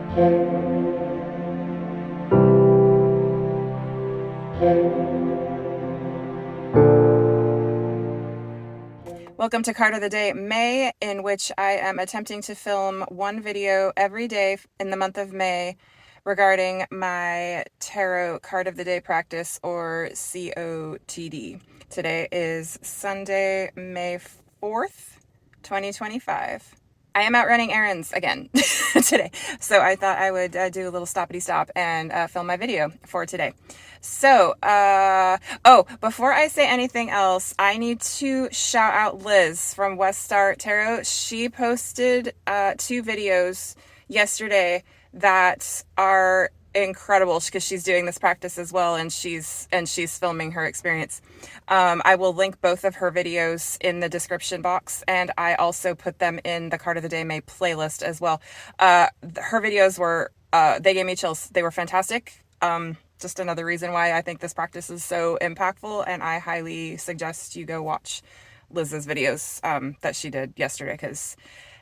Welcome to Card of the Day May, in which I am attempting to film one video every day in the month of May regarding my Tarot Card of the Day practice, or COTD. Today is Sunday, May 4th, 2025. I am out running errands again today, so I thought I would do a little stoppity stop and film my video for today. So, before I say anything else, I need to shout out Liz from West Star Tarot. She posted 2 videos yesterday that are incredible because she's doing this practice as well, and she's filming her experience. I will link both of her videos in the description box, and I also put them in the Card of the Day May playlist as well. Her videos were they gave me chills. They were fantastic. Just another reason why I think this practice is so impactful, and I highly suggest you go watch Liz's videos that she did yesterday because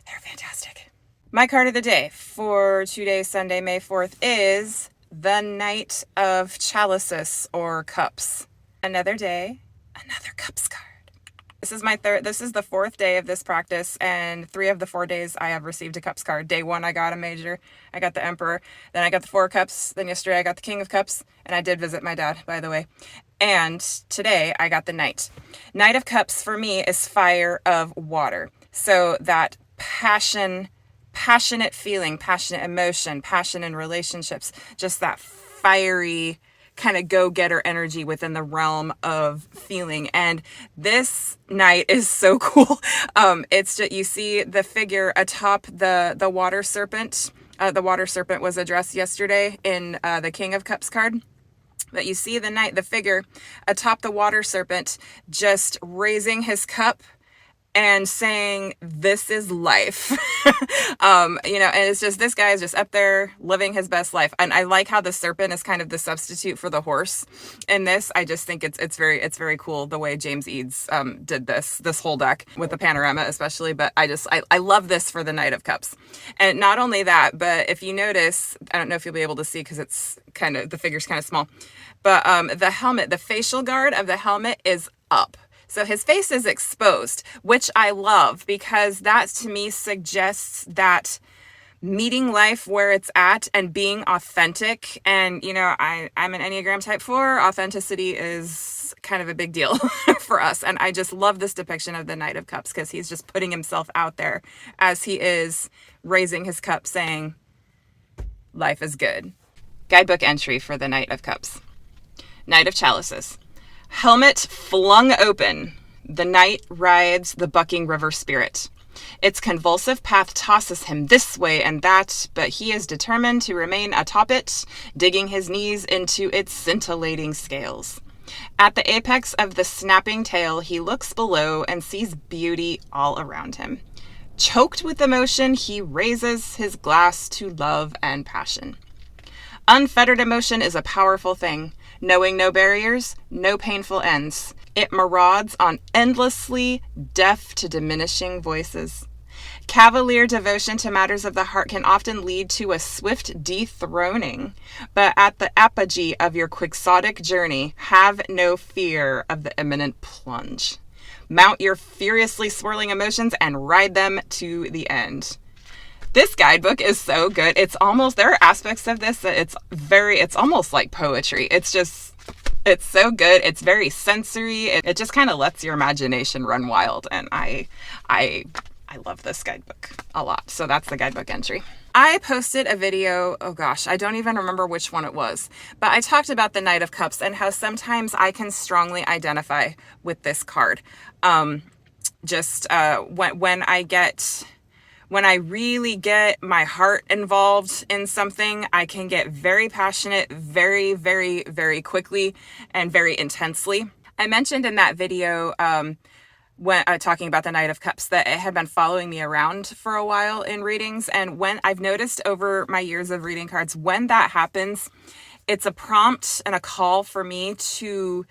they're fantastic. My card of the day for today, Sunday, May 4th, is the Knight of Chalices, or Cups. Another day, another Cups card. This is the 4th day of this practice, and 3 of the 4 days I have received a Cups card. Day 1, I got a Major, I got the Emperor, then I got the 4 Cups, then yesterday I got the King of Cups, and I did visit my dad, by the way. And today I got the Knight. Knight of Cups for me is fire of water. So that passionate feeling, passionate emotion, passion in relationships, just that fiery kind of go-getter energy within the realm of feeling. And this Knight is so cool. It's just, you see the figure atop the water serpent. The water serpent was addressed yesterday in the King of Cups card. But you see the Knight, the figure atop the water serpent, just raising his cup and saying, this is life. And it's just, this guy is just up there living his best life. And I like how the serpent is kind of the substitute for the horse in this. I just think it's very cool the way James Eads did this whole deck with the panorama especially. But I love this for the Knight of Cups. And not only that, but if you notice, I don't know if you'll be able to see because it's kind of, the figure's kind of small, but the helmet, the facial guard of the helmet is up. So his face is exposed, which I love because that to me suggests that meeting life where it's at and being authentic. And, I'm an Enneagram type 4. Authenticity is kind of a big deal for us. And I just love this depiction of the Knight of Cups because he's just putting himself out there as he is raising his cup saying, life is good. Guidebook entry for the Knight of Cups. Knight of Chalices. Helmet flung open, the Knight rides the bucking river spirit. Its convulsive path tosses him this way and that, but he is determined to remain atop it, digging his knees into its scintillating scales. At the apex of the snapping tail, he looks below and sees beauty all around him. Choked with emotion, he raises his glass to love and passion. Unfettered emotion is a powerful thing. Knowing no barriers, no painful ends. It marauds on endlessly, deaf to diminishing voices. Cavalier devotion to matters of the heart can often lead to a swift dethroning, but at the apogee of your quixotic journey, have no fear of the imminent plunge. Mount your furiously swirling emotions and ride them to the end. This guidebook is so good. There are aspects of this that it's almost like poetry. It's so good. It's very sensory. It just kind of lets your imagination run wild. And I love this guidebook a lot. So that's the guidebook entry. I posted a video, oh gosh, I don't even remember which one it was, but I talked about the Knight of Cups and how sometimes I can strongly identify with this card. When I really get my heart involved in something, I can get very passionate very, very, very quickly and very intensely. I mentioned in that video when talking about the Knight of Cups that it had been following me around for a while in readings. And when I've noticed over my years of reading cards, when that happens, it's a prompt and a call for me to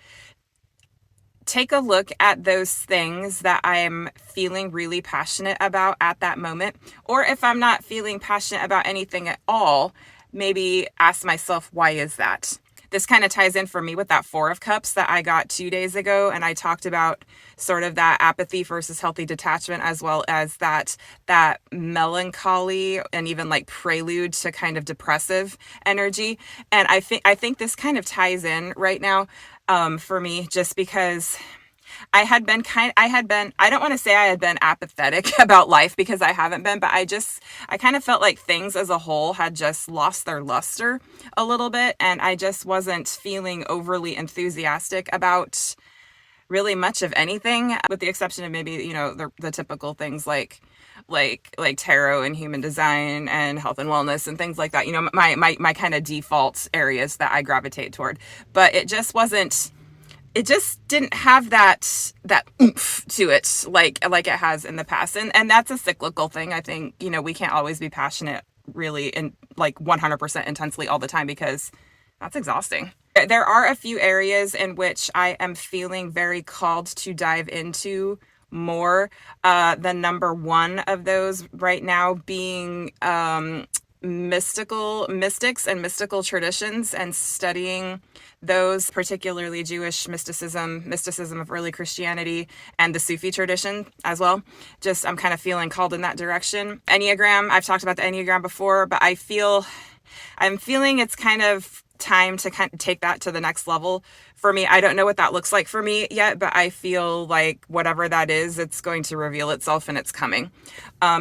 take a look at those things that I'm feeling really passionate about at that moment. Or if I'm not feeling passionate about anything at all, maybe ask myself, why is that? This kind of ties in for me with that Four of Cups that I got 2 days ago. And I talked about sort of that apathy versus healthy detachment, as well as that melancholy and even like prelude to kind of depressive energy. And I think this kind of ties in right now for me, just because I don't want to say I had been apathetic about life, because I haven't been, but I kind of felt like things as a whole had just lost their luster a little bit. And I just wasn't feeling overly enthusiastic about really much of anything, with the exception of maybe, the typical things like tarot and human design and health and wellness and things like that. My kind of default areas that I gravitate toward. But it just didn't have that oomph to it like it has in the past. And that's a cyclical thing. I think, we can't always be passionate really in like 100% intensely all the time, because that's exhausting. There are a few areas in which I am feeling very called to dive into more. The number one of those right now being mystics and mystical traditions, and studying those, particularly Jewish mysticism of early Christianity, and the Sufi tradition as well. Just, I'm kind of feeling called in that direction. Enneagram, I've talked about the Enneagram before, but I'm feeling it's kind of time to kind of take that to the next level for me. I don't know what that looks like for me yet, but I feel like whatever that is, it's going to reveal itself, and it's coming.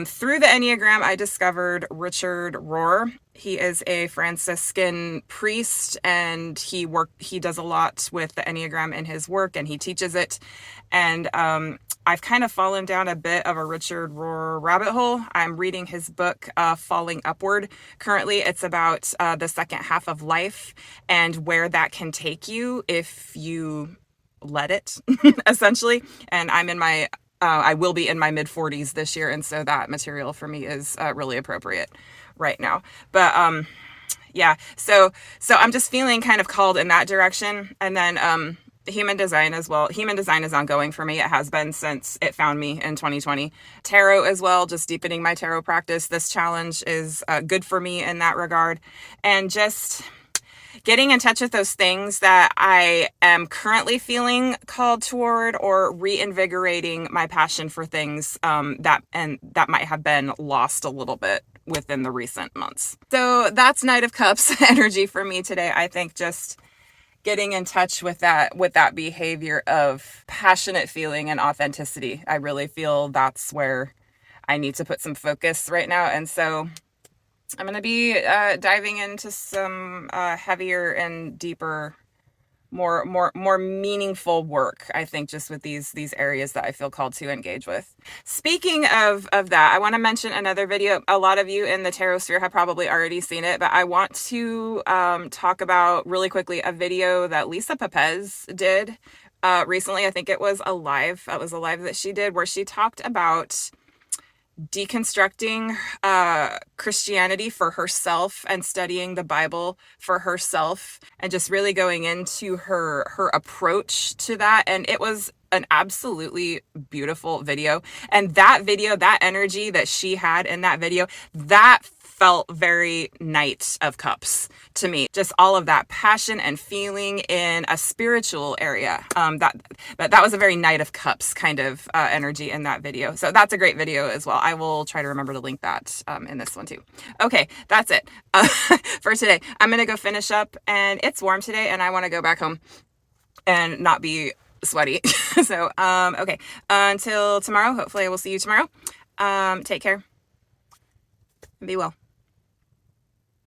Through the Enneagram, I discovered Richard Rohr. He is a Franciscan priest, and he does a lot with the Enneagram in his work, and he teaches it. And I've kind of fallen down a bit of a Richard Rohr rabbit hole. I'm reading his book, Falling Upward. Currently, it's about the second half of life and where that can take you if you let it, essentially. And I will be in my mid 40s this year, and so that material for me is really appropriate right now. But yeah, so I'm just feeling kind of called in that direction. And then human design as well. Human design is ongoing for me. It has been since it found me in 2020. Tarot as well, just deepening my tarot practice. This challenge is good for me in that regard. And just getting in touch with those things that I am currently feeling called toward, or reinvigorating my passion for things that might have been lost a little bit within the recent months. So that's Knight of Cups energy for me today. I think just getting in touch with that behavior of passionate feeling and authenticity. I really feel that's where I need to put some focus right now. And so I'm going to be diving into some heavier and deeper, more meaningful work, I think, just with these areas that I feel called to engage with. Speaking of that, I want to mention another video. A lot of you in the tarot sphere have probably already seen it, but I want to talk about really quickly a video that Lisa Pepez did recently. I think it was a live. It was a live that she did, where she talked about deconstructing Christianity for herself and studying the Bible for herself, and just really going into her approach to that. And it was an absolutely beautiful video. And that video, that energy that she had in that video, that felt very Knight of Cups to me. Just all of that passion and feeling in a spiritual area. That was a very Knight of Cups kind of energy in that video. So that's a great video as well. I will try to remember to link that in this one too. Okay, that's it for today. I'm gonna go finish up, and it's warm today, and I want to go back home and not be sweaty. So okay, until tomorrow. Hopefully I will see you tomorrow. Take care. Be well.